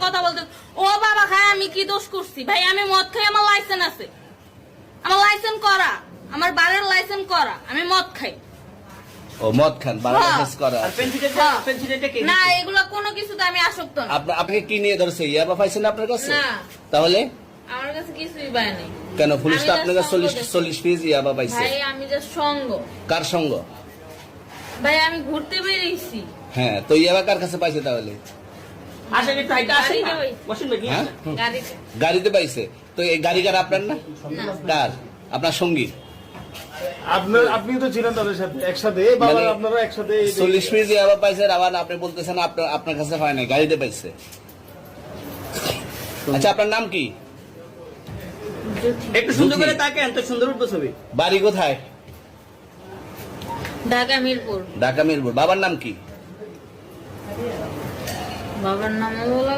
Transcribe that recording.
কথা বলতে ও বাবা খায় আমি কি দোষ করছি ভাই? আমি মদ খাই, আমার লাইসেন্স আছে, আমার লাইসেন্স করা, আমার বারের লাইসেন্স করা, আমি মদ খাই। ও মদ খান, বারের লাইসেন্স করা। আর পেন্সিলটা কে না দিছে? এগুলো কোনো কিছুতে আমি আসক্ত না। আপনাকে কি নিয়ে ধরছে? ইয়াবা পাইছেন আপনার কাছে? না তাহলে আমার কাছে কিছুই পায় নাই। কেন পুলিশ তো আমি আপনার কাছে just সঙ্গ 40 পিস ইয়াবা পাইছে? ভাই আমি যে সঙ্গ, কার সঙ্গ? ভাই আমি ঘুরতে বেরিয়েছি। হ্যাঁ, তো ইয়াবা কার কাছে পাইছে তাহলে? আসেন একটু হাইটা আসেন না। গাড়িতে ওই। বসেন ভাই, নিয়ে হ্যাঁ? আসেন। গাড়িতে গাড়িতে পাইছে। তো এই গাড়ি কার, আপনার না? কার? আপনার সঙ্গী? আপনি তো ছিলেন তাদের সাথে একসাথে, বাবা মানে আপনারা একসাথে 40 পিস ইয়াবা পাইছে, আবার আপনি বলতেছেন আপনার কাছে হয় নাই, গাড়িতে পাইছে। আচ্ছা, আপনার নাম কি? একটু সুন্দর জুথি। করে তাকান তো, সুন্দর উঠবো ছবি। বাড়ি কোথায়? ঢাকা মিরপুর। ঢাকা মিরপুর। বাবার নাম কি? বাবার নাম বলা